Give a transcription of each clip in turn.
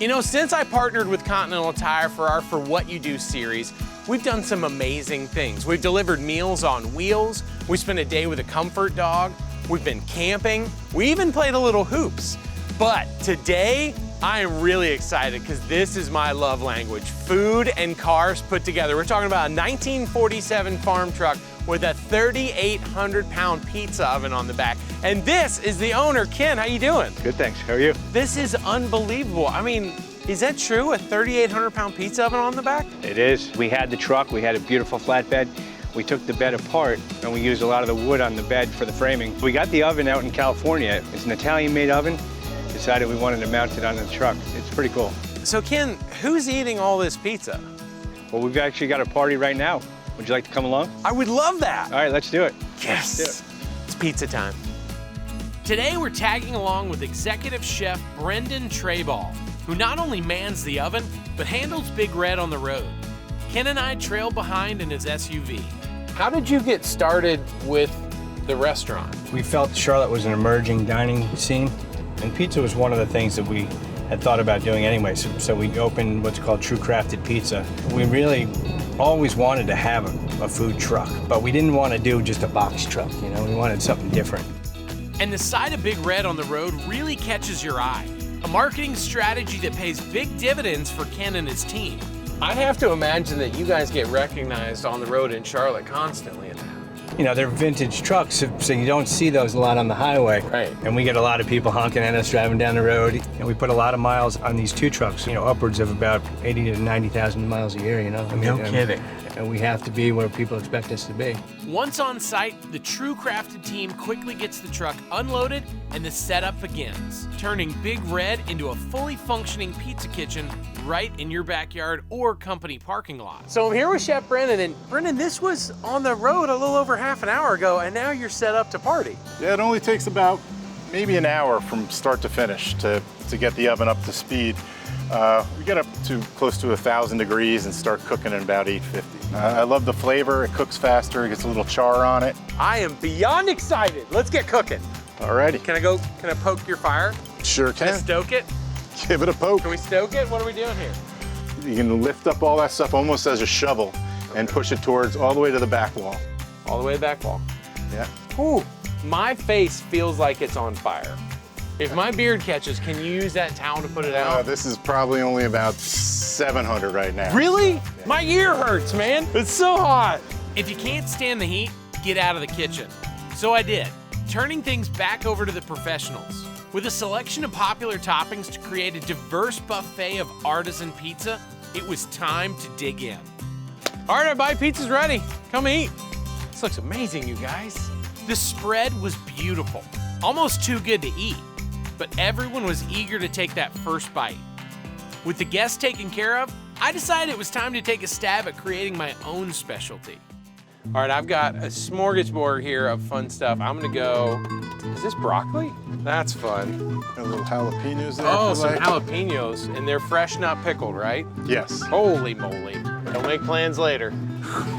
You know, since I partnered with Continental Tire for our For What You Do series, we've done some amazing things. We've delivered meals on wheels, we spent a day with a comfort dog, we've been camping, we even played a little hoops. But today, I am really excited because this is my love language, food and cars put together. We're talking about a 1947 farm truck with a 3,800-pound pizza oven on the back. And this is the owner, Ken. How you doing? Good, thanks. How are you? This is unbelievable. I mean, is that true? A 3,800-pound pizza oven on the back? It is. We had the truck. We had a beautiful flatbed. We took the bed apart, and we used a lot of the wood on the bed for the framing. We got the oven out in California. It's an Italian-made oven. Decided we wanted to mount it on the truck. It's pretty cool. So, Ken, who's eating all this pizza? Well, we've actually got a party right now. Would you like to come along? I would love that. All right, let's do it. Yes. Let's do it. It's pizza time. Today, we're tagging along with executive chef Brendan Trayball, who not only mans the oven, but handles Big Red on the road. Ken and I trail behind in his SUV. How did you get started with the restaurant? We felt Charlotte was an emerging dining scene, and pizza was one of the things that we had thought about doing anyway, so we opened what's called True Crafted Pizza. We really always wanted to have a food truck, but we didn't want to do just a box truck, you know, we wanted something different. And the sight of Big Red on the road really catches your eye. A marketing strategy that pays big dividends for Ken and his team. I have to imagine that you guys get recognized on the road in Charlotte constantly. You know, they're vintage trucks, so you don't see those a lot on the highway. Right. And we get a lot of people honking at us driving down the road. And we put a lot of miles on these two trucks, you know, upwards of about 80 to 90,000 miles a year, you know. I mean, No kidding. And we have to be where people expect us to be. Once on site, the True Crafted team quickly gets the truck unloaded and the setup begins, turning Big Red into a fully functioning pizza kitchen right in your backyard or company parking lot. So I'm here with Chef Brendan, and Brendan, this was on the road a little over half an hour ago, and now you're set up to party. Yeah, it only takes about maybe an hour from start to finish to get the oven up to speed. We get up to close to 1,000 degrees and start cooking at about 850. I love the flavor. It cooks faster. It gets a little char on it. I am beyond excited. Let's get cooking. Alrighty. Can I poke your fire? Sure Can I can. stoke it? Give it a poke. Can we stoke it? What are we doing here? You can lift up all that stuff almost as a shovel and push it towards all the way to the back wall. All the way to the back wall. Yeah. Ooh, my face feels like it's on fire. If my beard catches, can you use that towel to put it out? This is probably only about 700 right now. Really? Yeah. My ear hurts, man. It's so hot. If you can't stand the heat, get out of the kitchen. So I did, turning things back over to the professionals. With a selection of popular toppings to create a diverse buffet of artisan pizza, it was time to dig in. All right, everybody, pizza's ready. Come eat. This looks amazing, you guys. The spread was beautiful, almost too good to eat, but everyone was eager to take that first bite. With the guests taken care of, I decided it was time to take a stab at creating my own specialty. All right, I've got a smorgasbord here of fun stuff. I'm gonna go, is this broccoli? That's fun. A little jalapenos there. Oh, if you some like. jalapenos, and they're fresh, not pickled, right? Yes. Holy moly. Don't make plans later.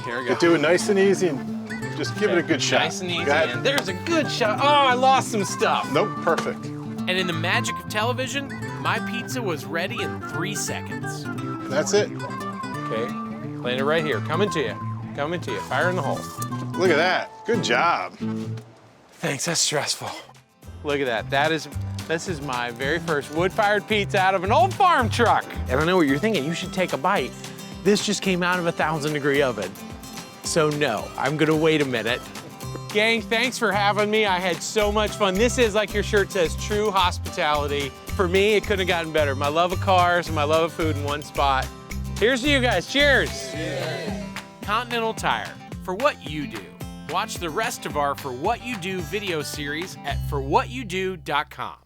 Here we go. You do it nice and easy and just give it a good shot. Nice and easy, Go ahead. and there's a good shot. Oh, I lost some stuff. Nope, perfect. And in the magic of television, my pizza was ready in 3 seconds. That's it. Okay, land it right here. Coming to you. Coming to you. Fire in the hole. Look at that. Good job. Thanks, that's stressful. Look at that. This is my very first wood-fired pizza out of an old farm truck. And I know what you're thinking. You should take a bite. This just came out of a 1,000-degree oven. So no, I'm gonna wait a minute. Gang, thanks for having me. I had so much fun. This is, like your shirt says, true hospitality. For me, it couldn't have gotten better. My love of cars and my love of food in one spot. Here's to you guys, cheers. Cheers. Continental Tire, for what you do. Watch the rest of our For What You Do video series at forwhatyoudo.com.